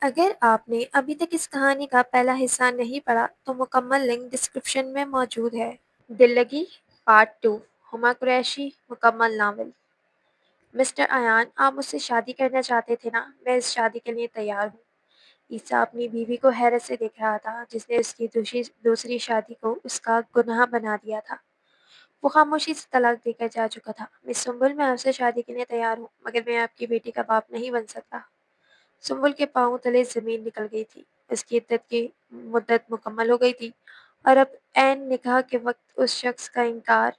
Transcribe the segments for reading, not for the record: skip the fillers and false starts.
اگر آپ نے ابھی تک اس کہانی کا پہلا حصہ نہیں پڑھا تو مکمل لنک ڈسکرپشن میں موجود ہے۔ دل لگی پارٹ 2 ہما قریشی مکمل ناول۔ مسٹر ایان، آپ مجھ سے شادی کرنا چاہتے تھے نا؟ میں اس شادی کے لیے تیار ہوں۔ عیسیٰ اپنی بیوی کو حیرت سے دیکھ رہا تھا جس نے اس کی دوسری شادی کو اس کا گناہ بنا دیا تھا۔ وہ خاموشی سے طلاق دے کر جا چکا تھا۔ مس سنبل، میں آپ سے شادی کے لیے تیار ہوں، مگر میں آپ کی بیٹی کا باپ نہیں بن سکتا۔ سنبل کے پاؤں تلے زمین نکل گئی تھی۔ اس کی عدت کی مدت مکمل ہو گئی تھی اور اب عین نکاح کے وقت اس شخص کا انکار۔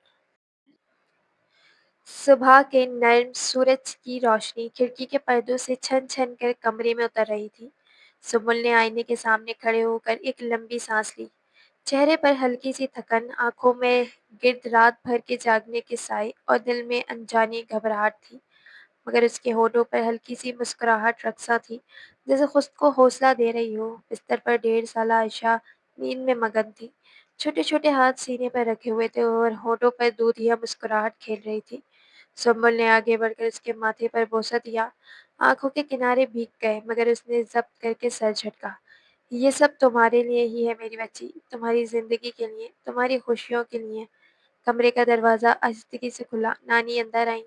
صبح کے نرم سورج کی روشنی کھڑکی کے پردوں سے چھن چھن کر کمرے میں اتر رہی تھی۔ سنبل نے آئینے کے سامنے کھڑے ہو کر ایک لمبی سانس لی۔ چہرے پر ہلکی سی تھکن، آنکھوں میں گرد رات بھر کے جاگنے کے سائے اور دل میں انجانی گھبراہٹ تھی، مگر اس کے ہونٹوں پر ہلکی سی مسکراہٹ رقصاں تھی، جیسے خود کو حوصلہ دے رہی ہو۔ بستر پر 1.5 سالہ عائشہ نیند میں مگن تھی۔ چھوٹے چھوٹے ہاتھ سینے پر رکھے ہوئے تھے اور ہونٹوں پر دودھیا مسکراہٹ کھیل رہی تھی۔ سنبل نے آگے بڑھ کر اس کے ماتھے پر بوسہ دیا۔ آنکھوں کے کنارے بھیگ گئے، مگر اس نے ضبط کر کے سر جھٹکا۔ یہ سب تمہارے لیے ہی ہے میری بچی، تمہاری زندگی کے لیے، تمہاری خوشیوں کے لیے۔ کمرے کا دروازہ آہستگی سے کھلا۔ نانی اندر آئیں،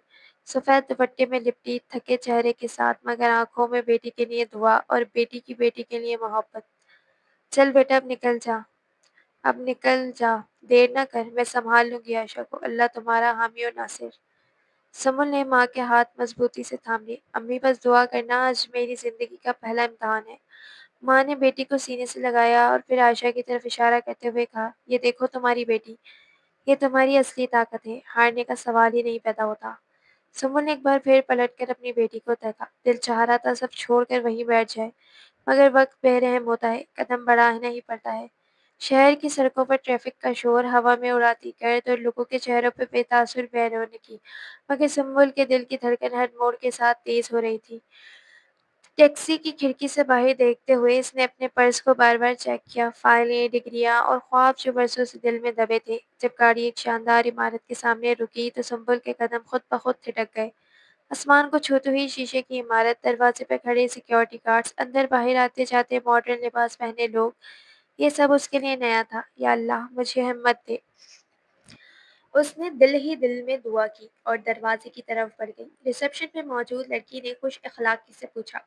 سفید دوپٹے میں لپٹی، تھکے چہرے کے ساتھ، مگر آنکھوں میں بیٹی کے لیے دعا اور بیٹی کی بیٹی کے لیے محبت۔ چل بیٹا، اب نکل جا، دیر نہ کر، میں سنبھال لوں گی عائشہ کو، اللہ تمہارا حامی و ناصر۔ سنبل نے ماں کے ہاتھ مضبوطی سے تھام لیے۔ امی بس دعا کرنا، آج میری زندگی کا پہلا امتحان ہے۔ ماں نے بیٹی کو سینے سے لگایا اور پھر عائشہ کی طرف اشارہ کرتے ہوئے کہا، یہ دیکھو تمہاری بیٹی، یہ تمہاری اصلی طاقت ہے، ہارنے کا سوال ہی نہیں پیدا ہوتا۔ سنبل نے ایک بار پھر پلٹ کر اپنی بیٹی کو دیکھا۔ دل چاہ رہا تھا سب چھوڑ کر وہیں بیٹھ جائے، مگر وقت بے رحم ہوتا ہے، قدم بڑھانا ہی پڑتا ہے۔ شہر کی سڑکوں پر ٹریفک کا شور، ہوا میں اڑاتی گرد اور لوگوں کے چہروں پہ بے تاثر بے رونقی، مگر سنبل کے دل کی دھڑکن ہر موڑ کے ساتھ تیز ہو رہی تھی۔ ٹیکسی کی کھڑکی سے باہر دیکھتے ہوئے اس نے اپنے پرس کو بار بار چیک کیا۔ فائلیں، ڈگریاں اور خواب جو برسوں سے دل میں دبے تھے۔ جب گاڑی ایک شاندار عمارت کے سامنے رکی تو سنبل کے قدم خود بخود تھٹک گئے۔ آسمان کو چھوتے ہوئی شیشے کی عمارت، دروازے پہ کھڑے سیکیورٹی گارڈز، اندر باہر آتے جاتے ماڈرن لباس پہنے لوگ، یہ سب اس کے لیے نیا تھا۔ یا اللہ، مجھے ہمت دے، اس نے دل ہی دل میں دعا کی اور دروازے کی طرف بڑھ گئی۔ ریسیپشن پہ موجود لڑکی نے خوش اخلاقی سے پوچھا،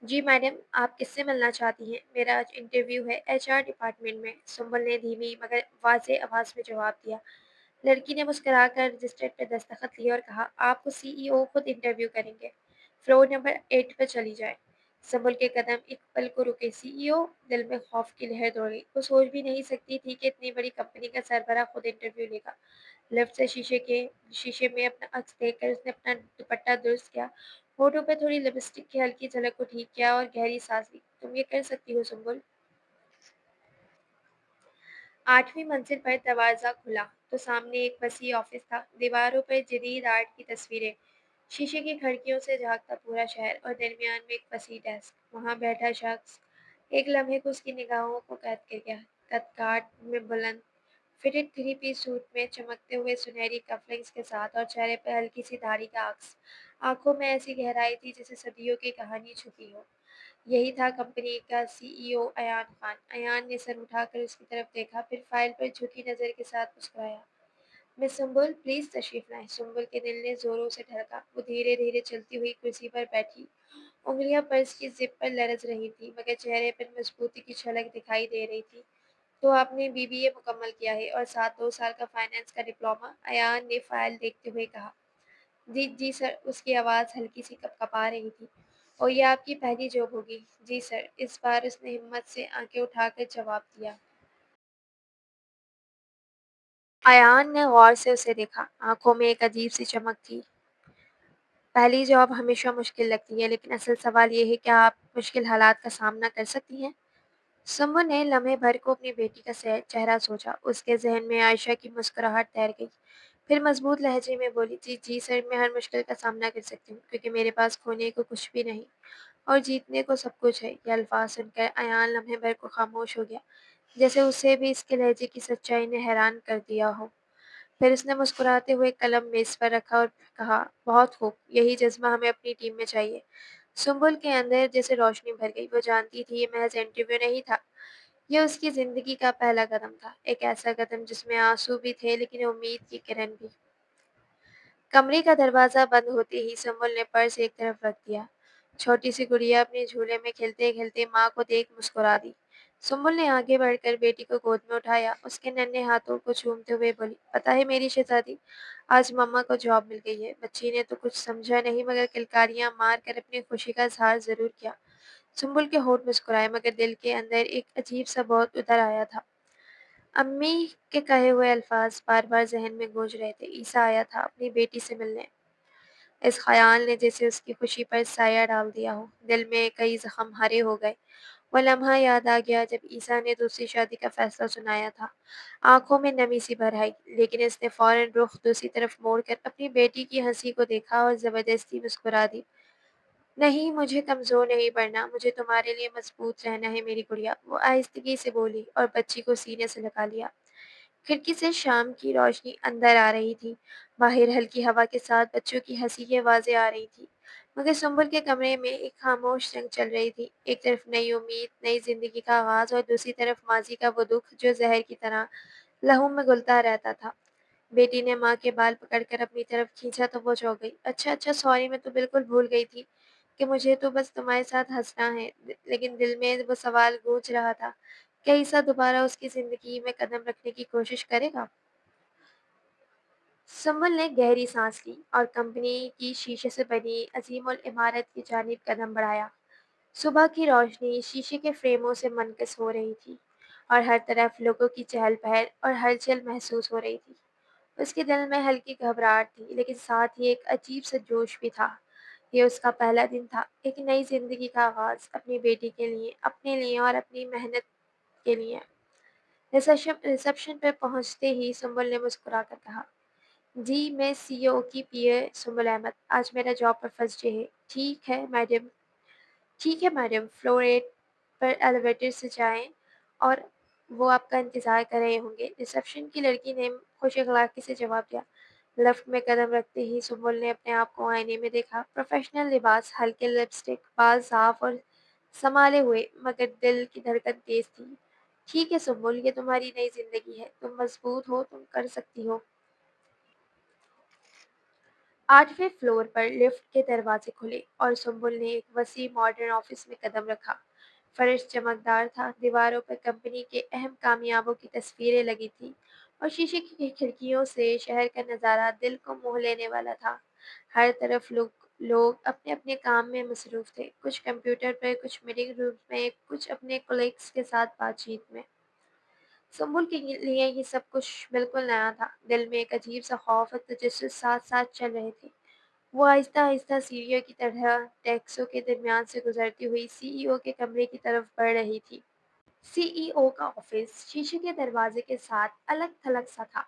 جی میڈم، آپ کس سے ملنا چاہتی ہیں؟ میرا آج انٹرویو ہے HR ڈپارٹمنٹ میں، سنبل نے دھیمی مگر واضح آواز میں جواب دیا۔ لڑکی نے مسکرا کر رجسٹر پہ دستخط لیے اور کہا، آپ کو CEO خود انٹرویو کریں گے، فلور نمبر 8 پر چلی جائیں۔ سنبل کے قدم ایک پل کو رکے۔ CEO؟ دل میں خوف کی لہر دوڑی۔ وہ سوچ بھی نہیں سکتی تھی کہ اتنی بڑی کمپنی کا سربراہ خود انٹرویو لے گا۔ لفٹ سے شیشے میں اپنا عکس دیکھ کر اس نے اپنا دوپٹہ درست کیا، ہونٹوں پہ تھوڑی لپسٹک کی ہلکی جھلک کو ٹھیک کیا اور گہری سانس لی۔ تم یہ کر سکتی ہو سنبل۔ 8ویں منزل پر دروازہ کھلا تو سامنے ایک وسیع آفس تھا، دیواروں پر جدید آرٹ کی تصویریں، شیشے کی کھڑکیوں سے جھانکتا پورا شہر، اور درمیان میں ایک وسیع ڈیسک۔ وہاں بیٹھا شخص ایک لمحے کو اس کی نگاہوں کو قید کر گیا۔ قد کاٹ میں بلند فٹڈ 3 پیس سوٹ میں، چمکتے ہوئے سنہری کف لنکس کے ساتھ، اور چہرے پہ ہلکی سی داڑھی کا عکس، آنکھوں میں ایسی گہرائی تھی جیسے صدیوں کی کہانی چھپی ہو۔ یہی تھا کمپنی کا CEO ایان خان۔ ایان نے سر اٹھا کر اس کی طرف دیکھا، پھر فائل پر جھکی نظر کے ساتھ مسکرایا۔ مس سنبل، پلیز تشریف لائیں۔ سنبل کے دل نے زوروں سے دھڑکا۔ وہ دھیرے دھیرے چلتی ہوئی کرسی پر بیٹھی، انگلیاں پرس کی زپ پر لرز رہی تھی، مگر چہرے پر مضبوطی کی جھلک دکھائی دے رہی تھی۔ تو آپ نے BBA مکمل کیا ہے اور ساتھ 2 سال کا فائنانس کا ڈپلومہ؟ ایان نے فائل دیکھتے ہوئے کہا۔ جی جی سر، اس کی آواز ہلکی سی کپکپا رہی تھی۔ اور یہ آپ کی پہلی جاب ہوگی؟ جی سر، اس بار اس نے ہمت سے آنکھیں اٹھا کر جواب دیا۔ ایان نے غور سے اسے دیکھا، آنکھوں میں ایک عجیب سی چمک تھی۔ پہلی جاب ہمیشہ مشکل لگتی ہے، لیکن اصل سوال یہ ہے کہ آپ مشکل حالات کا سامنا کر سکتی ہیں۔ سنبل نے لمحے بھر کو اپنی بیٹی کا چہرہ سوچا۔ اس کے ذہن میں عائشہ کی مسکراہٹ تیر گئی، پھر مضبوط لہجے میں بولی، جی جی سر، میں ہر مشکل کا سامنا کر سکتی ہوں، کیونکہ میرے پاس کھونے کو کچھ بھی نہیں اور جیتنے کو سب کچھ ہے۔ یہ الفاظ سن کر ایان لمحے بھر کو خاموش ہو گیا، جیسے اسے بھی اس کے لہجے کی سچائی نے حیران کر دیا ہو۔ پھر اس نے مسکراتے ہوئے قلم میز پر رکھا اور کہا، بہت خوب، یہی جذبہ ہمیں اپنی ٹیم میں چاہیے۔ سنبل کے اندر جیسے روشنی بھر گئی۔ وہ جانتی تھی یہ محض انٹرویو نہیں تھا، یہ اس کی زندگی کا پہلا قدم تھا، ایک ایسا قدم جس میں آنسو بھی تھے لیکن امید کی کرن بھی۔ کمرے کا دروازہ بند ہوتے ہی سنبل نے پرس ایک طرف رکھ دیا۔ چھوٹی سی گڑیا اپنے جھولے میں کھیلتے کھیلتے ماں کو دیکھ مسکرا دی۔ سنبل نے آگے بڑھ کر بیٹی کو گود میں اٹھایا، اس کے ننھے ہاتھوں کو چومتے ہوئے بولی، پتہ ہے میری شہزادی، آج مما کو جاب مل گئی ہے۔ بچی نے تو کچھ سمجھا نہیں مگر کلکاریاں مار کر اپنی خوشی کا اظہار ضرور کیا۔ سنبل کے ہونٹ مسکرائے مگر دل کے اندر ایک عجیب سا بہت اتر آیا تھا۔ امی کے کہے ہوئے الفاظ بار بار ذہن میں گونج رہے تھے، عیسیٰ آیا تھا اپنی بیٹی سے ملنے۔ اس خیال نے جیسے اس کی خوشی پر سایہ ڈال دیا ہو، دل میں کئی زخم ہرے ہو گئے۔ وہ لمحہ یاد آ گیا جب عیسیٰ نے دوسری شادی کا فیصلہ سنایا تھا۔ آنکھوں میں نمی سی بھر آئی، لیکن اس نے فوراً رخ دوسری طرف موڑ کر اپنی بیٹی کی ہنسی کو دیکھا اور زبردستی مسکرا دی۔ نہیں، مجھے کمزور نہیں پڑنا، مجھے تمہارے لیے مضبوط رہنا ہے میری گڑیا، وہ آہستگی سے بولی اور بچی کو سینے سے لگا لیا۔ کھڑکی سے شام کی روشنی اندر آ رہی تھی، باہر ہلکی ہوا کے ساتھ بچوں کی ہنسی کی آوازیں آ رہی تھیں، مگر سنبل کے کمرے میں ایک خاموش جنگ چل رہی تھی، ایک طرف نئی امید، نئی زندگی کا آغاز اور دوسری طرف ماضی کا وہ دکھ جو زہر کی طرح لہو میں گلتا رہتا تھا۔ بیٹی نے ماں کے بال پکڑ کر اپنی طرف کھینچا تو وہ چونک گئی۔ اچھا اچھا، سوری، میں تو بالکل بھول گئی تھی کہ مجھے تو بس تمہارے ساتھ ہنسنا ہے، لیکن دل میں وہ سوال گونج رہا تھا، کیا عیسیٰ دوبارہ اس کی زندگی میں قدم رکھنے کی کوشش کرے گا؟ سنبل نے گہری سانس لی اور کمپنی کی شیشے سے بنی عظیم العمارت کی جانب قدم بڑھایا۔ صبح کی روشنی شیشے کے فریموں سے منعکس ہو رہی تھی اور ہر طرف لوگوں کی چہل پہل اور ہلچل محسوس ہو رہی تھی۔ اس کے دل میں ہلکی گھبراہٹ تھی لیکن ساتھ ہی ایک عجیب سا جوش بھی تھا۔ یہ اس کا پہلا دن تھا، ایک نئی زندگی کا آغاز، اپنی بیٹی کے لیے، اپنے لیے اور اپنی محنت کے لیے۔ ریسپشن پر پہنچتے ہی سنبل نے مسکرا کر کہا، جی میں سی او کی پی اے سنبل احمد، آج میرا جاب پر فرسٹ ڈے ہے۔ ٹھیک ہے میڈم، فلور 8 پر ایلیویٹر سے جائیں اور وہ آپ کا انتظار کر رہے ہوں گے۔ ریسپشن کی لڑکی نے خوش اخلاقی سے جواب دیا۔ لفٹ میں قدم رکھتے ہی سنبل نے اپنے آپ کو آئینے میں دیکھا، پروفیشنل لباس، ہلکے لپسٹک، بال صاف اور سنبھالے ہوئے، مگر دل کی دھڑکن تیز تھی۔ ٹھیک ہے سنبل، یہ تمہاری نئی زندگی ہے، تم مضبوط ہو، تم کر سکتی ہو۔ 8ویں فلور پر لفٹ کے دروازے کھلے اور سنبل نے ایک وسیع ماڈرن آفس میں قدم رکھا۔ فرش چمکدار تھا، دیواروں پر کمپنی کے اہم کامیابیوں کی تصویریں لگی تھیں اور شیشے کی کھڑکیوں سے شہر کا نظارہ دل کو موہ لینے والا تھا۔ ہر طرف لوگ اپنے اپنے کام میں مصروف تھے، کچھ کمپیوٹر پر، کچھ میٹنگ رومز میں، کچھ اپنے کولیگز کے ساتھ بات چیت میں۔ سنبل کے لیے یہ سب کچھ بالکل نیا تھا، دل میں ایک عجیب سا خوف اور تجسس ساتھ ساتھ چل رہے تھے۔ وہ آہستہ آہستہ سیڑھیوں کی طرح ڈیسکوں کے درمیان سے گزرتی ہوئی سی ای او کے کمرے کی طرف بڑھ رہی تھی۔ سی ای او کا آفس شیشے کے دروازے کے ساتھ الگ تھلگ سا تھا،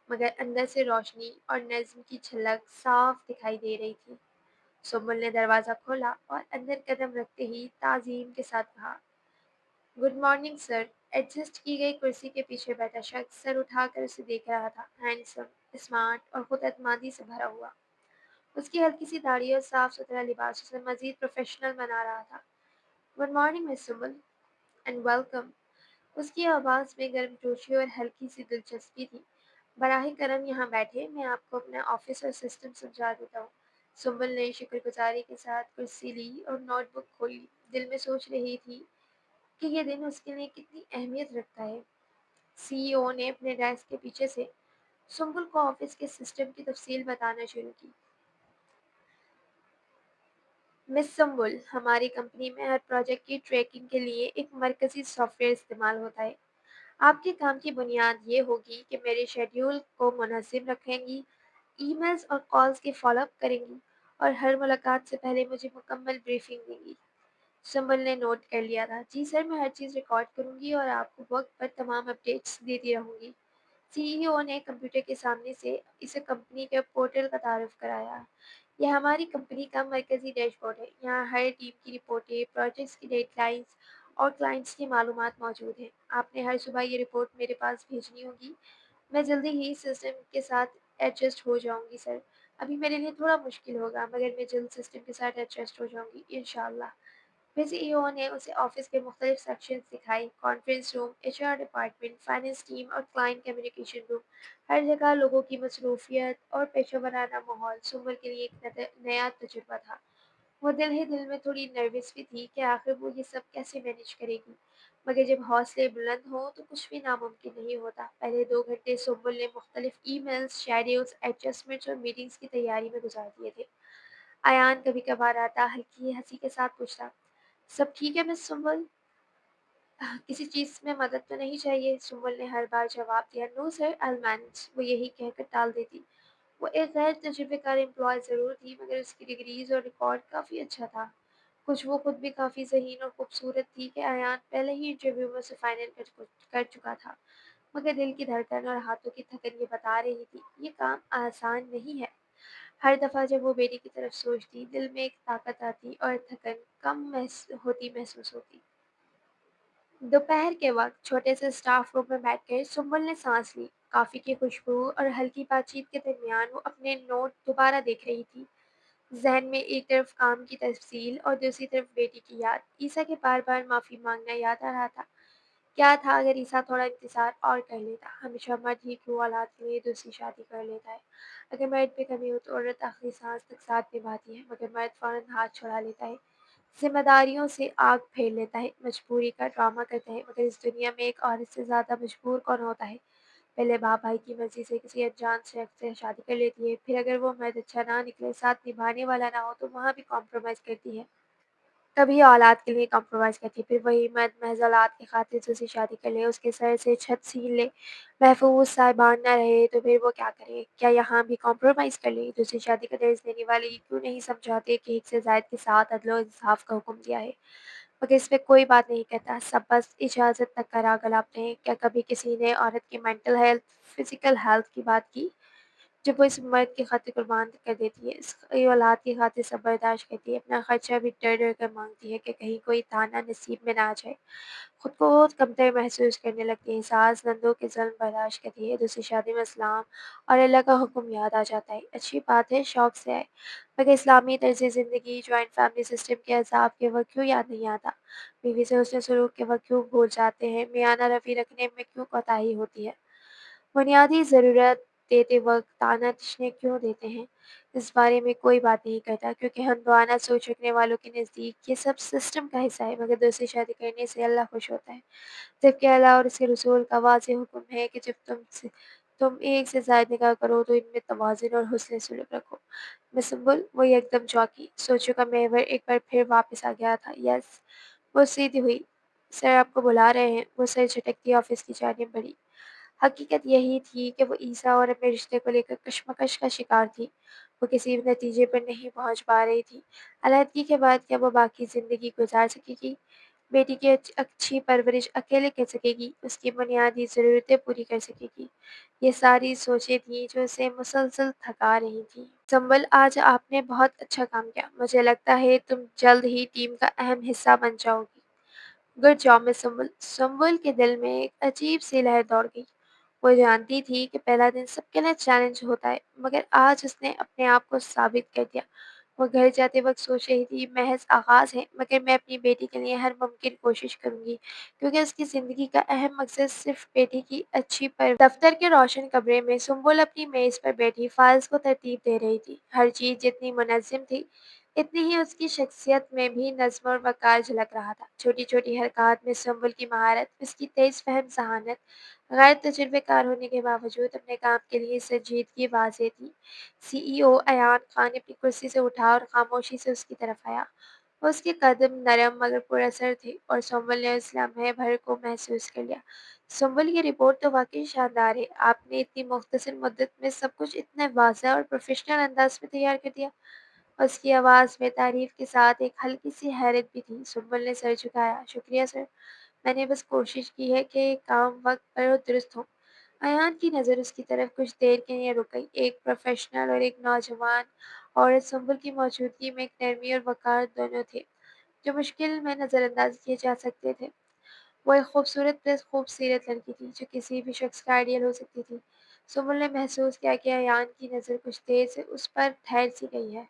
مگر اندر سے روشنی اور نظم کی جھلک صاف دکھائی دے رہی تھی۔ سنبل نے دروازہ کھولا اور اندر قدم رکھتے ہی تعظیم کے ساتھ کہا، گڈ مارننگ سر۔ ایڈجسٹ کی گئی کرسی کے پیچھے بیٹھا شخص سر اٹھا کر اسے دیکھ رہا تھا، ہینڈسم، اسمارٹ اور خود اعتمادی سے بھرا ہوا۔ اس کی ہلکی سی داڑھی اور صاف ستھرا لباس اسے مزید پروفیشنل بنا رہا تھا۔ Good morning miss Sumbul and welcome. اس کی آواز میں گرم جوشی اور ہلکی سی دلچسپی تھی۔ براہ کرم یہاں بیٹھے، میں آپ کو اپنا آفس اور سسٹم سمجھا دیتا ہوں۔ سنبل نے شکر گزاری کے ساتھ کرسی لی اور نوٹ بک کھولی، دل میں سوچ رہی تھی کہ یہ دن اس کے لیے کتنی اہمیت رکھتا ہے۔ سی ای او نے اپنے ڈیسک کے پیچھے سے سنبل کو آفس کے سسٹم کی تفصیل بتانا شروع کی۔ مس سنبل، ہماری کمپنی میں ہر پروجیکٹ کی ٹریکنگ کے لیے ایک مرکزی سافٹ ویئر استعمال ہوتا ہے۔ آپ کے کام کی بنیاد یہ ہوگی کہ میرے شیڈیول کو منظم رکھیں گی، ای میلز اور کالز کی فالو اپ کریں گی اور ہر ملاقات سے پہلے مجھے مکمل بریفنگ دیں گی۔ سنبل نے نوٹ کر لیا تھا، جی سر، میں ہر چیز ریکارڈ کروں گی اور آپ کو وقت پر تمام اپڈیٹس دیتی رہوں گی۔ سی ای او نے کمپیوٹر کے سامنے سے اسے کمپنی کے پورٹل کا تعارف کرایا۔ یہ ہماری کمپنی کا مرکزی ڈیش بورڈ ہے، یہاں ہر ٹیم کی رپورٹیں، پروجیکٹس کی ڈیڈ لائنز اور کلائنٹس کی معلومات موجود ہیں۔ آپ نے ہر صبح یہ رپورٹ میرے پاس بھیجنی ہوگی۔ میں جلدی ہی سسٹم کے ساتھ ایڈجسٹ ہو جاؤں گی سر۔ ابھی میرے لیے تھوڑا مشکل ہوگا مگر میں جلد سسٹم کے ساتھ ایڈجسٹ ہو جاؤں گی انشاءاللہ۔ پھر سی ای او نے اسے آفس کے مختلف سیکشنز دکھائے: conference room, H R department, finance team اور کلائنٹ کمیونیکیشن روم۔ ہر جگہ لوگوں کی مصروفیت اور پیشہ ورانہ ماحول سمر کے لیے ایک نیا تجربہ تھا۔ وہ دل ہی دل میں تھوڑی نروس بھی تھی کہ آخر وہ یہ سب کیسے مینیج کرے گی، مگر جب حوصلے بلند ہوں تو کچھ بھی ناممکن نہیں ہوتا۔ پہلے 2 گھنٹے سنبل نے مختلف ای میلز، شیڈولز، ایڈجسٹمنٹس اور میٹنگز کی تیاری میں گزار دیے تھے۔ ایان کبھی کبھار آتا، ہلکی ہنسی کے ساتھ پوچھتا: سب ٹھیک ہے مس سنبل؟ کسی چیز میں مدد تو نہیں چاہیے؟ سنبل نے ہر بار جواب دیا: نو سر، I'll manage۔ وہ یہی کہہ کر ٹال دیتی۔ وہ ایک غیر تجربے کار امپلائی ضرور تھی مگر اس کی ڈگریز اور ریکارڈ کافی اچھا تھا۔ کچھ وہ خود بھی کافی ذہین اور خوبصورت تھی کہ ایان پہلے ہی انٹرویو میں اسے فائنل کر چکا تھا، مگر دل کی دھڑکن اور ہاتھوں کی تھکن یہ بتا رہی تھی یہ کام آسان نہیں ہے۔ ہر دفعہ جب وہ بیٹی کی طرف سوچتی دل میں ایک طاقت آتی اور تھکن کم محسوس ہوتی۔ دوپہر کے وقت چھوٹے سے اسٹاف روم میں بیٹھ کر سنبل نے سانس لی۔ کافی کی خوشبو اور ہلکی بات چیت کے درمیان وہ اپنے نوٹ دوبارہ دیکھ رہی تھی، ذہن میں ایک طرف کام کی تفصیل اور دوسری طرف بیٹی کی یاد۔ عیسیٰ کے بار بار معافی مانگنا یاد آ رہا تھا۔ کیا تھا اگر عیسیٰ تھوڑا انتظار اور کر لیتا؟ ہمیشہ مرد ہی کیوں اولاد کے لیے دوسری شادی کر لیتا ہے؟ اگر مرد پہ کمی ہو تو عورت آخری سانس تک ساتھ نبھاتی ہے، مگر مرد فوراً ہاتھ چھڑا لیتا ہے، ذمہ داریوں سے آگ پھیر لیتا ہے، مجبوری کا ڈرامہ کرتا ہے۔ مگر اس دنیا میں ایک عورت سے زیادہ مجبور کون ہوتا ہے؟ پہلے باپ بھائی کی مرضی سے کسی انجان شخص سے شادی کر لیتی ہے، پھر اگر وہ مرد اچھا نہ نکلے، ساتھ نبھانے والا نہ ہو تو وہاں بھی کمپرومائز کرتی ہے۔ کبھی اولاد کے لیے کمپرومائز کرتی ہے، پھر وہی مرد محض اولاد کی خاطر دوسری شادی کر لے، اس کے سر سے چھت چھین لے، محفوظ صاحبان نہ رہے تو پھر وہ کیا کرے؟ کیا یہاں بھی کمپرومائز کر لے؟ دوسری شادی کا درس دینے والے یہ کیوں نہیں سمجھاتے کہ ایک سے زائد کے ساتھ عدل و انصاف کا حکم دیا ہے؟ مگر اس پہ کوئی بات نہیں کرتا، سب بس اجازت تک کا راگ الاپتے ہیں۔ کیا کبھی کسی نے عورت کی مینٹل ہیلتھ، فزیکل ہیلتھ کی بات کی جب وہ اس مرد کی خاطر قربان کر دیتی ہے، اس کی اولاد کی خاطر سب برداشت کرتی ہے، اپنا خرچہ بھی ڈر ڈر کر مانگتی ہے کہ کہیں کوئی تانا نصیب میں نہ آ جائے، خود کو بہت کمتر محسوس کرنے لگتی ہے، ساس نندوں کے ظلم برداشت کرتی ہے، دوسری شادی میں اسلام اور اللہ کا حکم یاد آ جاتا ہے۔ اچھی بات ہے شوق سے آئے، مگر اسلامی طرز زندگی، جوائنٹ فیملی سسٹم کے عذاب کے وقت کیوں یاد نہیں آتا؟ بیوی سے حسن سلوک کے وقت کیوں بھول جاتے ہیں؟ میانہ روی رکھنے میں کیوں کوتاہی ہوتی ہے؟ بنیادی ضرورت دیتے وقت طعنہ تشنے کیوں دیتے ہیں؟ اس بارے میں کوئی بات نہیں کرتا، کیونکہ ہندوانہ سوچ رکھنے والوں کے نزدیک یہ سب سسٹم کا حصہ ہے، مگر دوسری شادی کرنے سے اللہ خوش ہوتا ہے، جبکہ اللہ اور اس کے رسول کا واضح حکم ہے کہ جب تم ایک سے زائد نکاح کرو تو ان میں توازن اور حسن سلوک رکھو۔ مسنبل وہ ایک دم چونکی، سوچوں کا محور ایک بار پھر واپس آ گیا تھا۔ یس، وہ سیدھی ہوئی۔ سر آپ کو بلا رہے ہیں۔ وہ سر جھٹکتی آفس کی جانب بڑھی۔ حقیقت یہی تھی کہ وہ عیسیٰ اور اپنے رشتے کو لے کر کشمکش کا شکار تھی۔ وہ کسی بھی نتیجے پر نہیں پہنچ پا رہی تھی۔ علیحدگی کے بعد کیا وہ باقی زندگی گزار سکے گی؟ بیٹی کی اچھی پرورش اکیلے کر سکے گی؟ اس کی بنیادی ضرورتیں پوری کر سکے گی؟ یہ ساری سوچیں تھیں جو اسے مسلسل تھکا رہی تھیں۔ سنبل، آج آپ نے بہت اچھا کام کیا۔ مجھے لگتا ہے تم جلد ہی ٹیم کا اہم حصہ بن جاؤ گی۔ گڈ جاب مس سنبل۔ سنبل کے دل میں ایک عجیب سی لہر دوڑ گئی۔ وہ جانتی تھی کہ پہلا دن سب کے لیے چیلنج ہوتا ہے، مگر آج اس نے اپنے آپ کو ثابت کر دیا۔ وہ گھر جاتے وقت سوچ رہی تھی محض آغاز ہے، مگر میں اپنی بیٹی کے لیے ہر ممکن کوشش کروں گی، کیونکہ اس کی زندگی کا اہم مقصد صرف بیٹی کی اچھی دفتر کے روشن کمرے میں سنبل اپنی میز پر بیٹھی فائلز کو ترتیب دے رہی تھی۔ ہر چیز جتنی منظم تھی، اتنی ہی اس کی شخصیت میں بھی نظم اور وقار جھلک رہا تھا۔ چھوٹی چھوٹی حرکات میں سنبل کی مہارت، اس کی تیز فہم ذہانت، غیر تجربے کار ہونے کے باوجود اپنے کام کے لیے سنجیدگی واضح تھی۔ سی ای او ایان خان اپنی کرسی سے اٹھا اور خاموشی سے اس کی طرف آیا۔ اس کے قدم نرم مگر پر اثر تھے اور سنبل نے اس لمحے بھر کو محسوس کر لیا۔ سنبل، یہ رپورٹ تو واقعی شاندار ہے۔ آپ نے اتنی مختصر مدت میں سب کچھ اتنے واضح اور پروفیشنل انداز میں تیار کر دیا۔ اس کی آواز میں تعریف کے ساتھ ایک ہلکی سی حیرت بھی تھی۔ سنبل نے سر جھکایا۔ شکریہ سر، میں نے بس کوشش کی ہے کہ کام وقت پر اور درست ہو۔ ایان کی نظر اس کی طرف کچھ دیر کے لیے رک گئی۔ ایک پروفیشنل اور ایک نوجوان عورت سنبل کی موجودگی میں ایک نرمی اور وقار دونوں تھے جو مشکل میں نظر انداز کیے جا سکتے تھے۔ وہ ایک خوبصورت پلس خوبصیرت لڑکی تھی جو کسی بھی شخص کا آئیڈیل ہو سکتی تھی۔ سمل نے محسوس کیا کہ ایان کی نظر کچھ دیر سے اس پر ٹھہر سی گئی ہے۔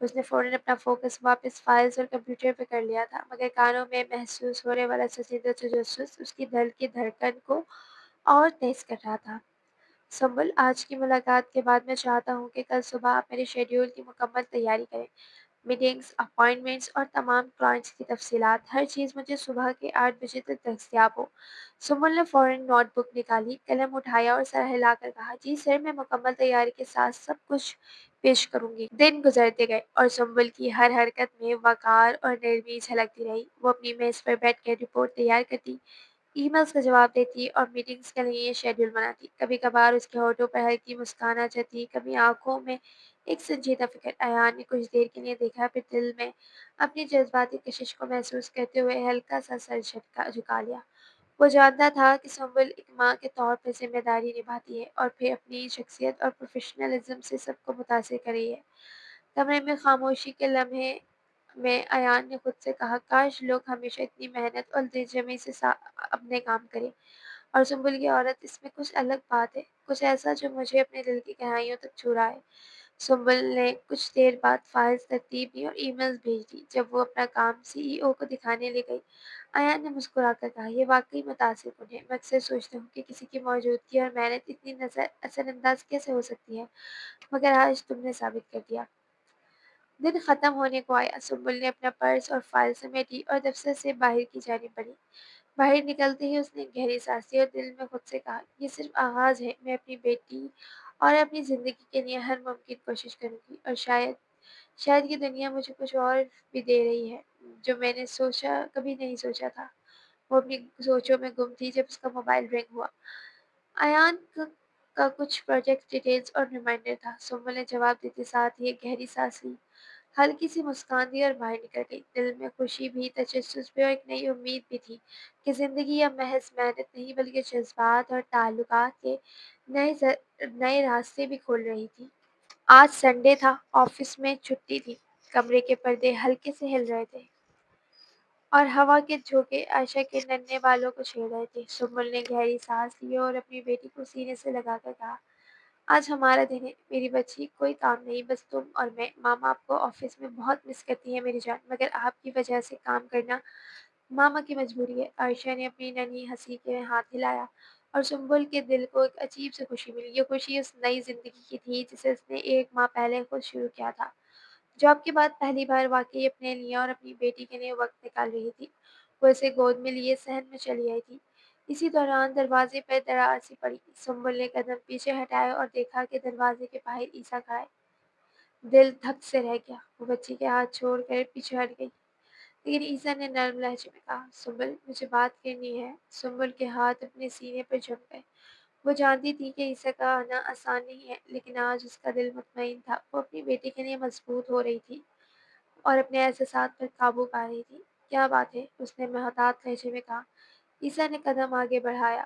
اس نے فوراً اپنا فوکس واپس فائلز اور کمپیوٹر پہ کر لیا تھا، مگر کانوں میں محسوس ہونے والا سنجیدہ تجسس اس کی دل کی دھڑکن کو اور تیز کر رہا تھا۔ سنبل، آج کی ملاقات کے بعد میں چاہتا ہوں کہ کل صبح آپ میرے شیڈیول کی مکمل تیاری کریں۔ میٹنگز، اپائنٹمنٹس اور تمام کلائنٹس کی تفصیلات، ہر چیز مجھے صبح کے 8 بجے تک دستیاب ہو۔ سنبل نے فوراً نوٹ بک نکالی، قلم اٹھایا اور سر ہلا کر کہا، جی سر، میں مکمل تیاری کے ساتھ سب کچھ پیش کروں گی۔ دن گزرتے گئے اور سنبل کی ہر حرکت میں وقار اور نرمی جھلکتی رہی۔ وہ اپنی میز پر بیٹھ کر رپورٹ تیار کرتی، ای میلز کا جواب دیتی اور میٹنگز کے لیے شیڈول بناتی۔ کبھی کبھار اس کے ہونٹوں پر ہلکی مسکان آ جاتی، کبھی آنکھوں میں ایک سنجیدہ فکر۔ ایان نے کچھ دیر کے لیے دیکھا، پھر دل میں اپنی جذباتی کشش کو محسوس کرتے ہوئے ہلکا سا سر جھکا لیا۔ وہ جانتا تھا کہ سنبل ایک ماں کے طور پر ذمہ داری نبھاتی ہے اور پھر اپنی شخصیت اور پروفیشنلزم سے سب کو متاثر کر رہی ہے۔ کمرے میں خاموشی کے لمحے میں ایان نے خود سے کہا، کاش لوگ ہمیشہ اتنی محنت اور دلجمعی سے اپنے کام کریں، اور سنبل کی عورت، اس میں کچھ الگ بات ہے، کچھ ایسا جو مجھے اپنے دل کی گہرائیوں تک چھو رہا ہے۔ سنبل نے کچھ دیر بعد فائلز ترتیب دی اور ای میلز بھیج دی۔ جب وہ اپنا کام سی ای او کو دکھانے لے گئی، ایان نے مسکرا کر کہا، یہ واقعی متاثر کن ہے۔ میں اکثر سوچتا ہوں کہ کسی کی موجودگی اور محنت اتنی اثر انداز کیسے ہو سکتی ہے، مگر آج تم نے ثابت کر دیا۔ دن ختم ہونے کو آیا۔ سنبل نے اپنا پرس اور فائل سمیٹی اور دفتر سے باہر کی جانب بڑھی۔ باہر نکلتے ہی اس نے گہری سانس لی اور دل میں خود سے کہا، یہ صرف آغاز ہے، میں اپنی بیٹی اور اپنی زندگی کے لیے ہر ممکن کوشش کروں گی، اور شاید یہ دنیا مجھے کچھ اور بھی دے رہی ہے جو میں نے کبھی نہیں سوچا تھا۔ وہ اپنی سوچوں میں گم تھی جب اس کا موبائل رنگ ہوا۔ ایان کا کچھ پروجیکٹ ڈیٹیلز اور ریمائنڈر تھا۔ سنبل نے جواب دیتے ساتھ ہی ایک گہری سانس لی، ہلکی سی مسکان دی اور باہر نکل گئی۔ دل میں خوشی بھی، تجسس بھی اور ایک نئی امید بھی تھی کہ زندگی اب محض محنت نہیں بلکہ جذبات اور تعلقات کے نئے راستے بھی کھول رہی تھی۔ آج سنڈے تھا، آفس میں چھٹی تھی۔ کمرے کے پردے ہلکے سے ہل رہے تھے اور ہوا کے جھونکے عائشہ کے ننھے بالوں کو چھیڑ رہے تھے۔ سنبل نے گہری سانس لی اور اپنی بیٹی کو سینے سے لگا کر کہا، آج ہمارا دن ہے میری بچی، کوئی کام نہیں، بس تم اور میں۔ ماما آپ کو آفس میں بہت مس کرتی ہیں میری جان، مگر آپ کی وجہ سے کام کرنا ماما کی مجبوری ہے۔ عائشہ نے اپنی ننھی ہنسی کے ہاتھ ہلایا اور سنبل کے دل کو ایک عجیب سی خوشی ملی۔ یہ خوشی اس نئی زندگی کی تھی جسے اس نے 1 ماہ پہلے خود شروع کیا تھا۔ جاب کے بعد پہلی بار واقعی اپنے لیے اور اپنی بیٹی کے لیے وقت نکال رہی تھی۔ وہ اسے گود میں لیے صحن میں چلی آئی تھی۔ اسی دوران دروازے پر درار سی پڑی۔ سنبل نے قدم پیچھے ہٹائے اور دیکھا کہ دروازے کے باہر عیسیٰ کھڑا ہے۔ دل دھک سے رہ گیا۔ وہ بچی کے ہاتھ چھوڑ کر پیچھے ہٹ گئی، لیکن عیسیٰ نے نرم لہجے میں کہا، سنبل، مجھے بات کرنی ہے۔ سنبل کے ہاتھ اپنے سینے پر جم گئے۔ وہ جانتی تھی کہ عیسیٰ کا آنا آسان نہیں ہے، لیکن آج اس کا دل مطمئن تھا۔ وہ اپنی بیٹی کے لیے مضبوط ہو رہی تھی اور اپنے احساسات پر قابو پا رہی تھی۔ کیا بات ہے؟ اس نے محتاط لہجے میں کہا۔ عیسیٰ نے قدم آگے بڑھایا۔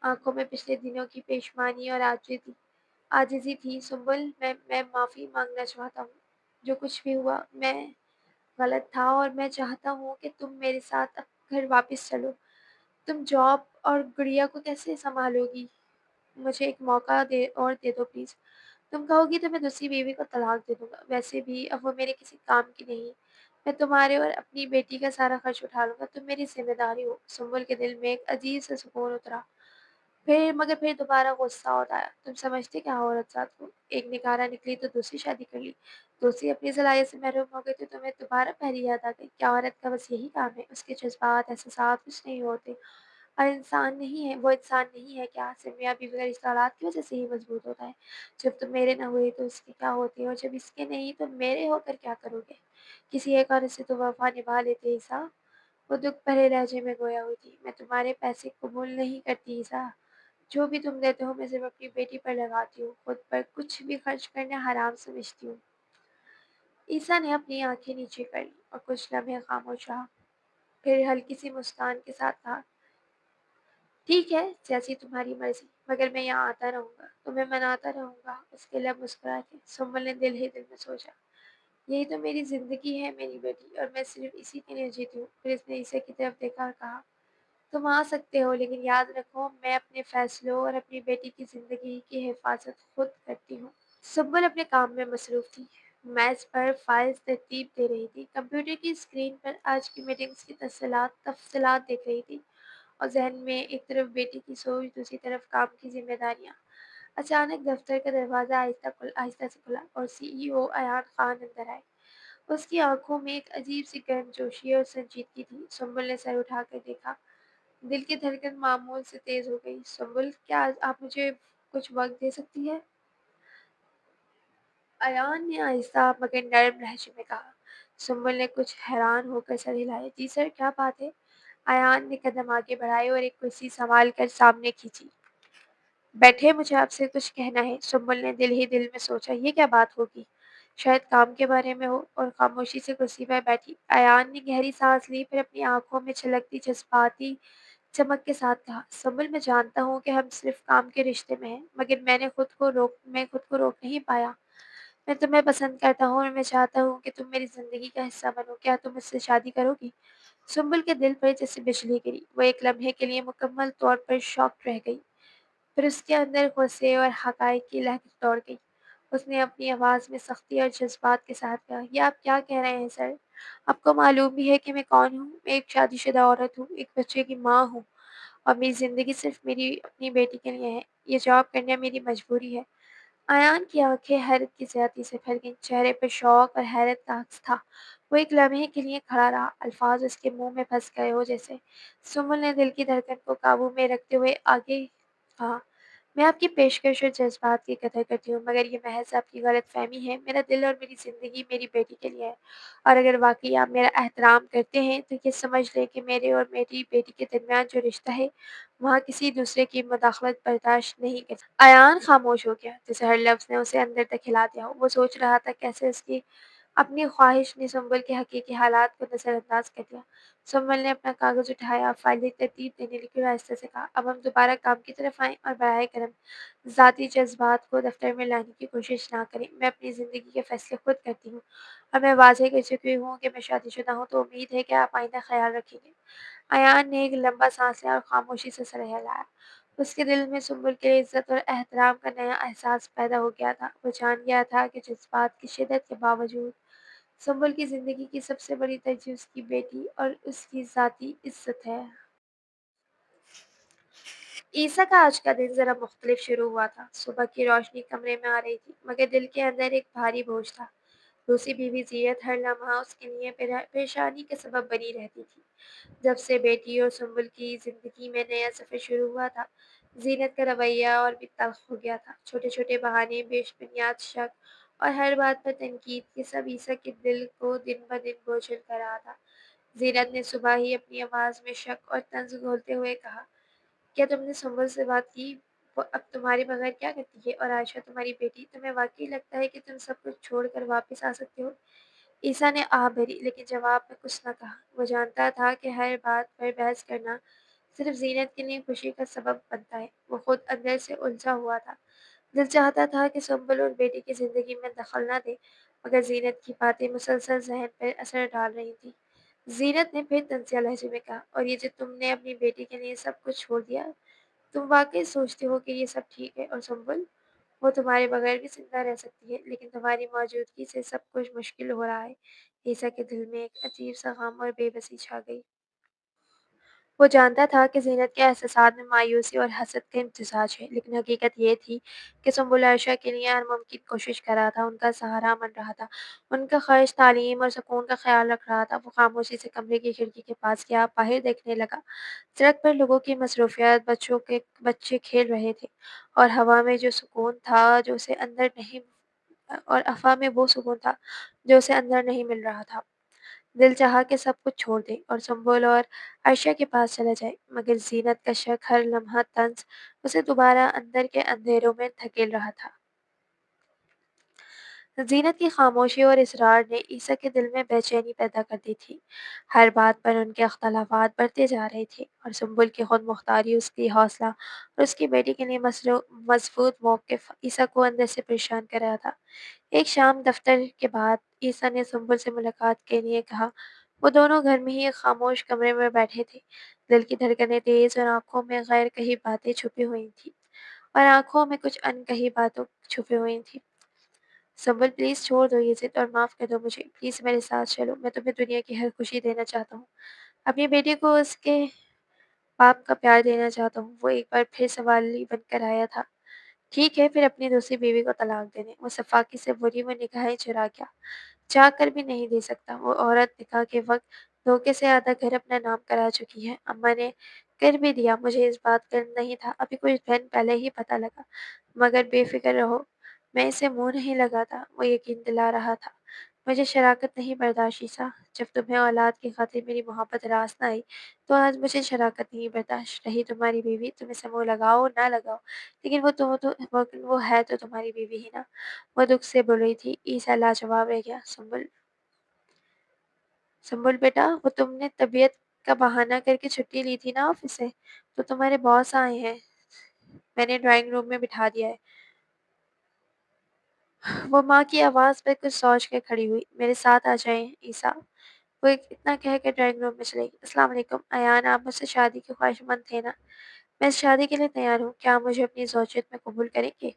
آنکھوں میں پچھلے دنوں کی پشیمانی اور عاجزی تھی۔ سنبل، میں معافی مانگنا چاہتا ہوں۔ جو کچھ بھی ہوا میں غلط تھا، اور میں چاہتا ہوں کہ تم میرے ساتھ اب گھر واپس چلو۔ تم جاب اور گڑیا کو کیسے سنبھالو گی؟ مجھے ایک موقع دے دو پلیز۔ تم کہو گی تو میں دوسری بیوی کو طلاق دے دوں گا، ویسے بھی اب وہ میرے کسی کام کی نہیں۔ میں تمہارے اور اپنی بیٹی کا سارا خرچ اٹھا لوں گا، تم میری ذمہ داری ہو۔ سنبل کے دل میں ایک عجیب سا سکون اترا، مگر پھر دوبارہ غصہ اٹھایا۔ تم سمجھتے کیا ہو عورت کو؟ ایک نکارہ نکلی تو دوسری شادی کر لی، دوسری اپنی صلاحیت سے محروم ہو گئی تو تمہیں دوبارہ پہلی یاد آ گئی۔ کیا عورت کا بس یہی کام ہے؟ اس کے جذبات، احساسات کچھ نہیں ہوتے، اور وہ انسان نہیں ہے کیا؟ صرف میاں بیوی کا رشتہ اولاد کی وجہ سے ہی مضبوط ہوتا ہے۔ جب تم میرے نہ ہوئے تو اس کے کیا ہوتے، اور جب اس کے نہیں تو میرے ہو کر کیا کرو گے؟ کسی ایک عورت سے تو وفا نبھا لیتے عیسیٰ۔ وہ دکھ بھرے لہجے میں گویا ہوئی تھی، میں تمہارے پیسے قبول نہیں کرتی عیسیٰ۔ جو بھی تم دیتے ہو میں صرف اپنی بیٹی پر لگاتی ہوں، خود پر کچھ بھی خرچ کرنا حرام سمجھتی ہوں۔ عیسیٰ نے اپنی آنکھیں نیچے کر لیں اور کچھ لمحے خاموش رہا، پھر ہلکی سی مسکان کے ساتھ کہا، ٹھیک ہے، جیسی تمہاری مرضی، مگر میں یہاں آتا رہوں گا، تمہیں مناتا رہوں گا۔ اس کے لب مسکرائے تھے۔ سنبل نے دل ہی دل میں سوچا، یہی تو میری زندگی ہے میری بیٹی، اور میں صرف اسی کے لیے جیتی ہوں۔ پھر اس نے عیسیٰ کی طرف دیکھا اور کہا، تم آ سکتے ہو، لیکن یاد رکھو میں اپنے فیصلوں اور اپنی بیٹی کی زندگی کی حفاظت خود کرتی ہوں۔ سنبل اپنے کام میں مصروف تھی۔ میز پر فائلز ترتیب دے رہی تھی، کمپیوٹر کی اسکرین پر آج کی میٹنگز کی تفصیلات دیکھ رہی تھی، اور ذہن میں ایک طرف بیٹی کی سوچ، دوسری طرف کام کی ذمہ داریاں۔ اچانک دفتر کا دروازہ آہستہ سے کھلا اور CEO ایان خان اندر آئے۔ اس کی آنکھوں میں ایک عجیب سی گرم جوشی اور سنجیدگی تھی۔ سنبل نے سر اٹھا کر دیکھا۔ دل کی دھڑکن معمول سے تیز ہو گئی۔ سنبل، کیا آپ مجھے کچھ وقت دے سکتی ہے؟ ایان نے آہستہ مگر نرم لہجے میں کہا۔ سنبل نے کچھ حیران ہو کر سر ہلایا۔ جی سر، کیا بات ہے؟ ایان نے قدم آگے بڑھائے اور ایک کرسی سنبھال کر سامنے کھینچی۔ بیٹھے، مجھے آپ سے کچھ کہنا ہے۔ سنبل نے دل ہی دل میں سوچا، یہ کیا بات ہوگی؟ شاید کام کے بارے میں ہو، اور خاموشی سے کرسی پر بیٹھی۔ ایان نے گہری سانس لی، پھر اپنی آنکھوں میں چھلکتی جذباتی چمک کے ساتھ کہا، سنبل، میں جانتا ہوں کہ ہم صرف کام کے رشتے میں ہیں، مگر میں خود کو روک نہیں پایا۔ میں تمہیں پسند کرتا ہوں اور میں چاہتا ہوں کہ تم میری زندگی کا حصہ بنو۔ کیا تم مجھ سے شادی کرو گی؟ سنبل کے دل پر جیسے بجلی گری۔ وہ ایک لمحے کے لیے مکمل طور پر شاکڈ رہ گئی، پھر اس کے اندر غصے اور حقائق کی لہر دوڑ گئی۔ اس نے اپنی آواز میں سختی اور جذبات کے ساتھ کہا، یہ آپ کیا کہہ رہے ہیں سر؟ آپ کو معلوم بھی ہے کہ میں کون ہوں؟ میں ایک شادی شدہ عورت ہوں، ایک بچے کی ماں ہوں، اور میری زندگی صرف میری اپنی بیٹی کے لیے ہے۔ یہ جواب کرنا میری مجبوری ہے۔ ایان کی آنکھیں حیرت کی زیادتی سے پھٹ گئیں، چہرے پر شوق اور حیرت کا عکس تھا۔ وہ ایک لمحے کے لیے کھڑا رہا، الفاظ اس کے منہ میں پھنس گئے ہو جیسے۔ سمل نے دل کی دھڑکن کو قابو میں رکھتے ہوئے آگے کہا، میں آپ کی پیشکش اور جذبات کی قدر کرتی ہوں، مگر یہ محض آپ کی غلط فہمی ہے۔ میرا دل اور میری زندگی میری بیٹی کے لیے ہے، اور اگر واقعی آپ میرا احترام کرتے ہیں تو یہ سمجھ لیں کہ میرے اور میری بیٹی کے درمیان جو رشتہ ہے، وہاں کسی دوسرے کی مداخلت برداشت نہیں کر سکتی۔ ایان خاموش ہو گیا، جیسے ہر لفظ نے اسے اندر تک ہلا دیا ہو۔ وہ سوچ رہا تھا کیسے اس کی اپنی خواہش نے سنبل کے حقیقی حالات کو نظر انداز کر دیا۔ سنبل نے اپنا کاغذ اٹھایا، فائلیں ترتیب دینے لگی اور آہستہ سے کہا، اب ہم دوبارہ کام کی طرف آئیں، اور براہ کرم ذاتی جذبات کو دفتر میں لانے کی کوشش نہ کریں۔ میں اپنی زندگی کے فیصلے خود کرتی ہوں، اور میں واضح کر چکی ہوں کہ میں شادی شدہ ہوں، تو امید ہے کہ آپ آئندہ خیال رکھیں گے۔ ایان نے ایک لمبا سانس لیا اور خاموشی سے سر ہلایا۔ اس کے دل میں سنبل کے لیے عزت اور احترام کا نیا احساس پیدا ہو گیا تھا۔ وہ جان گیا تھا کہ جذبات کی شدت کے باوجود سنبل کی زندگی کی سب سے بڑی ترجیح اس کی بیٹی اور اس کی ذاتی عزت ہے۔ عیسیٰ کا آج کا دن ذرا مختلف شروع ہوا تھا۔ صبح کی روشنی کمرے میں آ رہی تھی، مگر دل کے اندر ایک بھاری بوجھ تھا۔ دوسری بیوی زینت ہر لمحہ اس کے لیے پریشانی کا سبب بنی رہتی تھی۔ جب سے بیٹی اور سنبل کی زندگی میں نیا سفر شروع ہوا تھا، زینت کا رویہ اور بھی تلخ ہو گیا تھا۔ چھوٹے چھوٹے بہانے، بیش بنیاد شک اور ہر بات پر تنقید، یہ سب عیسیٰ کے دل کو دن بدن بوجھل کر رہا تھا۔ زینت نے صبح ہی اپنی آواز میں شک اور طنز گھولتے ہوئے کہا، کیا تم نے سنبل سے بات کی؟ وہ اب تمہارے بغیر کیا کرتی ہے؟ اور عائشہ تمہاری بیٹی، تمہیں واقعی لگتا ہے کہ تم سب کچھ چھوڑ کر واپس آ سکتے ہو؟ عیسیٰ نے آہ بھری، لیکن جواب میں کچھ نہ کہا۔ وہ جانتا تھا کہ ہر بات پر بحث کرنا صرف زینت کے لیے خوشی کا سبب بنتا ہے۔ وہ خود اندر سے الجھا ہوا تھا۔ دل چاہتا تھا کہ سنبل اور بیٹی کی زندگی میں دخل نہ دے، مگر زینت کی باتیں مسلسل ذہن پر اثر ڈال رہی تھیں۔ زینت نے پھر طنزیہ لہجے میں کہا، اور یہ جو تم نے اپنی بیٹی کے لیے سب کچھ چھوڑ دیا، تم واقعی سوچتے ہو کہ یہ سب ٹھیک ہے؟ اور سنبل، وہ تمہارے بغیر بھی زندہ رہ سکتی ہے، لیکن تمہاری موجودگی سے سب کچھ مشکل ہو رہا ہے۔ عیسیٰ کے دل میں ایک عجیب سا غم اور بے بسی چھا گئی۔ وہ جانتا تھا کہ زینت کے احساسات میں مایوسی اور حسد کا امتزاج ہے، لیکن حقیقت یہ تھی کہ سنبل عائشہ کے لیے ہر ممکن کوشش کر رہا تھا، ان کا سہارا بن رہا تھا، ان کا خواہش تعلیم اور سکون کا خیال رکھ رہا تھا۔ وہ خاموشی سے کمرے کی کھڑکی کے پاس گیا، باہر دیکھنے لگا۔ سڑک پر لوگوں کی مصروفیات، بچے کھیل رہے تھے، اور ہوا میں جو سکون تھا جو اسے اندر نہیں اور افواہ میں وہ سکون تھا جو اسے اندر نہیں مل رہا تھا۔ دل چاہا کہ سب کچھ چھوڑ دے اور سنبل اور عائشہ کے پاس چلا جائے، مگر زینت کا شک، ہر لمحہ طنز، اسے دوبارہ اندر کے اندھیروں میں دھکیل رہا تھا۔ زینت کی خاموشی اور اصرار نے عیسیٰ کے دل میں بے چینی پیدا کر دی تھی۔ ہر بات پر ان کے اختلافات بڑھتے جا رہے تھے، اور سنبل کی خود مختاری، اس کی حوصلہ اور اس کی بیٹی کے لیے مضبوط موقف عیسیٰ کو اندر سے پریشان کر رہا تھا۔ ایک شام دفتر کے بعد عیسیٰ نے سنبل سے ملاقات کے لیے کہا، وہ دونوں گھر میں ہی ایک خاموش کمرے میں بیٹھے تھے، دل کی دھڑکنیں تیز اور آنکھوں میں غیر کہی باتیں چھپی ہوئی تھیں، اور آنکھوں میں کچھ ان کہی باتوں چھپی ہوئی تھیں۔ سنبل پلیز چھوڑ دو یہ ضد اور معاف کر دو مجھے، پلیز میرے ساتھ چلو، میں تمہیں دنیا کی ہر خوشی دینا چاہتا ہوں، اپنی بیٹی کو اس کے باپ کا پیار دینا چاہتا ہوں۔ وہ ایک بار پھر سوالی بن کر آیا تھا۔ ٹھیک ہے، پھر اپنی دوسری بیوی کو طلاق دے دیں۔ وہ صفاقی سے بولی، وہ نگاہیں چرا گیا، چاہ کر بھی نہیں دے سکتا۔ وہ عورت نکاح کے وقت دھوکے سے آدھا گھر اپنا نام کرا چکی ہے۔ اماں نے کر بھی دیا، مجھے اس بات کا علم نہیں تھا، ابھی کچھ دن پہلے ہی پتہ لگا، مگر بے فکر رہو، میں اسے منہ نہیں لگاتا۔ وہ یقین دلا رہا تھا، مجھے شراکت نہیں برداشت عیسیٰ، جب تمہیں اولاد کی خاطر میری محبت راس نہ آئی تو آج مجھے شراکت نہیں برداشت رہی۔ تمہاری بیوی، تم اسے منہ لگاؤ نہ لگاؤ، لیکن وہ ہے تو تمہاری بیوی ہی نا۔ وہ دکھ سے بول رہی تھی۔ عیسیٰ لاجواب رہ گیا۔ سنبل بیٹا، وہ تم نے طبیعت کا بہانہ کر کے چھٹی لی تھی نا آفس سے، تو تمہارے باس آئے ہیں، میں نے ڈرائنگ روم میں بٹھا دیا ہے۔ وہ ماں کی آواز پر کچھ سوچ کر کھڑی ہوئی۔ میرے ساتھ آ جائیں عیسیٰ، وہ اتنا کہہ کر ڈرائنگ روم میں چلے گئی۔ السلام علیکم ایان، آپ مجھ سے شادی کے خواہش مند تھے نا؟ میں اس شادی کے لیے تیار ہوں، کیا مجھے اپنی زوجیت میں قبول کریں گے؟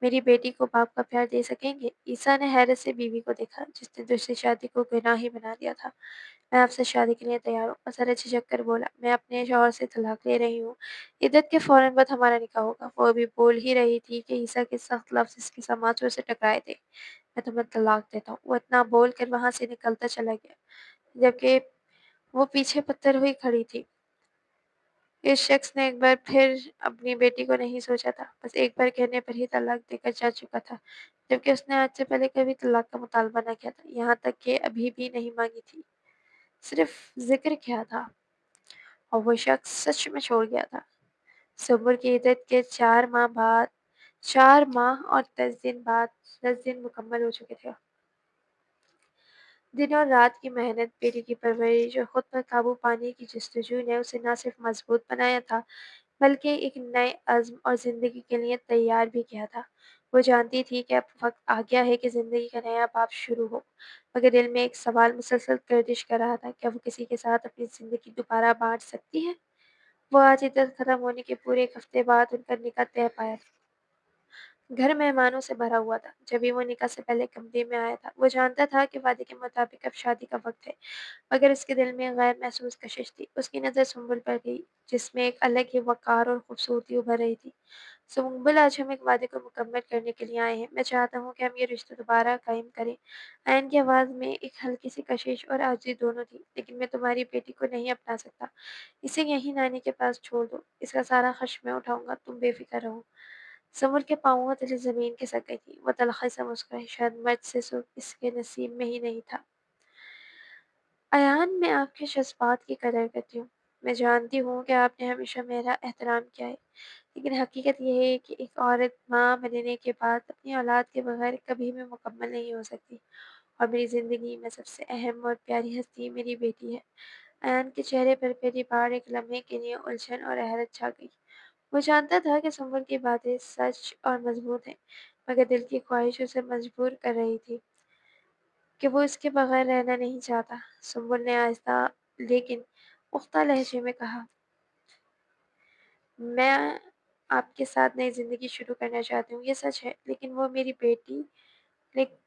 میری بیٹی کو باپ کا پیار دے سکیں گے؟ عیسیٰ نے حیرت سے بیوی کو دیکھا جس نے دوسری شادی کو گناہ ہی بنا دیا تھا۔ میں آپ سے شادی کے لیے تیار ہوں، ذرا جھجک کر بولا۔ میں اپنے شوہر سے طلاق لے رہی ہوں، عدت کے فوراً بعد ہمارا نکاح ہوگا۔ وہ ابھی بول ہی رہی تھی کہ عیسیٰ کے سخت لفظ اس کے سماعت سے ٹکرائے تھے۔ میں تمہیں طلاق دیتا ہوں، وہ اتنا بول کر وہاں سے نکلتا چلا گیا، جبکہ وہ پیچھے پتھر ہوئی کھڑی تھی۔ اس شخص نے ایک بار پھر اپنی بیٹی کو نہیں سوچا تھا، بس ایک بار کہنے پر ہی طلاق دے کر جا چکا تھا، جبکہ اس نے آج سے پہلے کبھی طلاق کا مطالبہ نہ کیا تھا، یہاں تک کہ ابھی بھی نہیں مانگی تھی، صرف ذکر کیا تھا، اور وہ شخص سچ میں چھوڑ گیا تھا۔ سنبل کی عدت کے 4 ماہ اور 10 دن مکمل ہو چکے تھے۔ دن اور رات کی محنت، بیٹی کی پرورش اور خود پر قابو پانے کی جستجو نے اسے نہ صرف مضبوط بنایا تھا بلکہ ایک نئے عزم اور زندگی کے لیے تیار بھی کیا تھا۔ وہ جانتی تھی کہ اب وقت آ گیا ہے کہ زندگی کا نیا باب شروع ہو، مگر دل میں ایک سوال مسلسل گردش کر رہا تھا، کیا وہ کسی کے ساتھ اپنی زندگی دوبارہ بانٹ سکتی ہے؟ وہ آج عدت ختم ہونے کے پورے ایک ہفتے بعد ان کا نکاح طے پایا تھا۔ گھر مہمانوں سے بھرا ہوا تھا۔ جبھی وہ نکاح سے پہلے کمرے میں آیا تھا، وہ جانتا تھا کہ وعدے کے مطابق اب شادی کا وقت ہے، مگر اس کے دل میں غیر محسوس کشش تھی۔ اس کی نظر سنبل پر گئی، جس میں ایک الگ ہی وقار اور خوبصورتی ابھر رہی تھی۔ سنبل، آج ہم ایک وعدے کو مکمل کرنے کے لیے آئے ہیں، میں چاہتا ہوں کہ ہم یہ رشتہ دوبارہ قائم کریں۔ ایان کی آواز میں ایک ہلکی سی کشش اور عاجزی دونوں تھی۔ لیکن میں تمہاری بیٹی کو نہیں اپنا سکتا، اسے یہیں نانی کے پاس چھوڑ دو، اس کا سارا خرچ میں اٹھاؤں گا، تم بے فکر رہو۔ سنبل کے پاؤں تلے زمین کھسک گئی تھی۔ وہ تلخی سے مسکرائی، شاید مرد سے سکھ اس کے نصیب میں ہی نہیں تھا۔ ایان، میں آپ کے جذبات کی قدر کرتی ہوں، میں جانتی ہوں کہ آپ نے ہمیشہ میرا احترام کیا ہے، لیکن حقیقت یہ ہے کہ ایک عورت ماں بننے کے بعد اپنی اولاد کے بغیر کبھی بھی مکمل نہیں ہو سکتی، اور میری زندگی میں سب سے اہم اور پیاری ہستی میری بیٹی ہے۔ ایان کے چہرے پر پہلی بار ایک لمحے کے لیے الجھن اور حیرت چھا گئی۔ وہ جانتا تھا کہ سنبل کی باتیں سچ اور مضبوط ہیں، مگر دل کی خواہش اسے مجبور کر رہی تھی کہ وہ اس کے بغیر رہنا نہیں چاہتا۔ سنبل نے آہستہ لیکن پختہ لہجے میں کہا، میں آپ کے ساتھ نئی زندگی شروع کرنا چاہتی ہوں، یہ سچ ہے، لیکن وہ میری بیٹی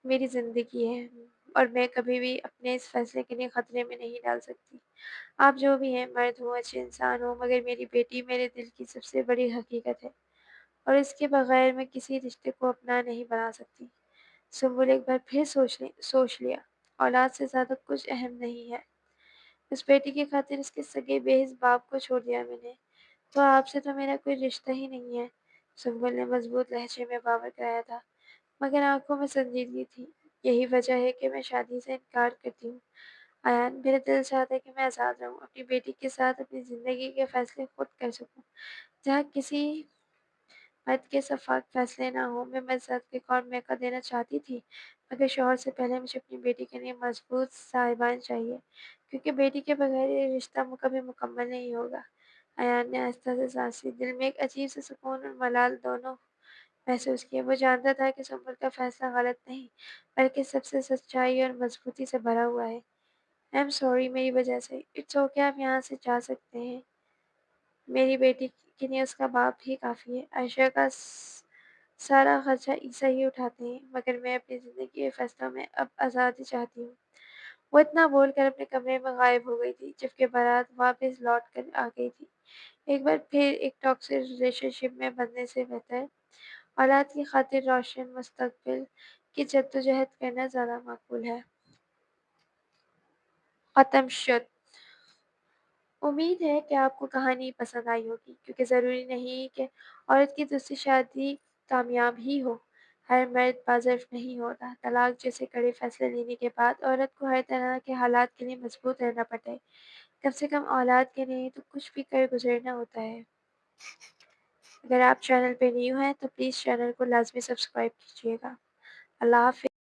میری زندگی ہے، اور میں کبھی بھی اپنے اس فیصلے کے لیے خطرے میں نہیں ڈال سکتی۔ آپ جو بھی ہیں، مرد ہوں، اچھے انسان ہوں، مگر میری بیٹی میرے دل کی سب سے بڑی حقیقت ہے، اور اس کے بغیر میں کسی رشتے کو اپنا نہیں بنا سکتی۔ سنبل ایک بار پھر سوچ لیا، اولاد سے زیادہ کچھ اہم نہیں ہے۔ اس بیٹی کی خاطر اس کے سگے بے حس باپ کو چھوڑ دیا میں نے، تو آپ سے تو میرا کوئی رشتہ ہی نہیں ہے۔ سنبل نے مضبوط لہجے میں باور کرایا تھا، مگر آنکھوں میں سنجیدگی تھی۔ یہی وجہ ہے کہ میں شادی سے انکار کرتی ہوں ایان، میرا دل چاہتا ہے کہ میں آزاد رہوں، اپنی بیٹی کے ساتھ اپنی زندگی کے فیصلے خود کر سکوں، جہاں کسی مرد کے شفاف فیصلے نہ ہوں۔ میں مذہب کے اور میکہ دینا چاہتی تھی، مگر شوہر سے پہلے مجھے اپنی بیٹی کے لیے مضبوط صاحبان چاہیے، کیونکہ بیٹی کے بغیر یہ رشتہ کبھی مکمل نہیں ہوگا۔ ایان نے آہستہ سے سانس لی، دل میں ایک عجیب سے سکون اور ملال دونوں محسوس کیے۔ وہ جانتا تھا کہ سنبل کا فیصلہ غلط نہیں، بلکہ سب سے سچائی اور مضبوطی سے بھرا ہوا ہے۔ آئی ایم سوری میری وجہ سے. اٹس اوکے آپ یہاں سے جا سکتے ہیں. میری بیٹی کے لیے اس کا باپ ہی کافی ہے. عائشہ کا سارا خرچہ عیسیٰ ہی اٹھاتے ہیں مگر میں اپنی زندگی کے فیصلوں میں اب آزادی چاہتی ہوں. وہ اتنا بول کر اپنے کمرے میں غائب ہو گئی تھی جبکہ بارات واپس لوٹ کر آ گئی تھی. ایک بار پھر ایک ٹاکسک ریلیشن شپ میں بندنے سے بہتر اولاد کی خاطر روشن مستقبل کی جدوجہد کرنا زیادہ معقول ہے. ختم شد. امید ہے کہ آپ کو کہانی پسند آئی ہوگی کیونکہ ضروری نہیں کہ عورت کی دوسری شادی کامیاب ہی ہو. ہر مرد باظرف نہیں ہوتا. طلاق جیسے کڑے فیصلے لینے کے بعد عورت کو ہر طرح کے حالات کے لیے مضبوط رہنا پڑتا ہے. کم سے کم اولاد کے لیے تو کچھ بھی کر گزرنا ہوتا ہے. اگر آپ چینل پہ نیو ہیں تو پلیز چینل کو لازمی سبسکرائب کیجیے گا. اللہ حافظ.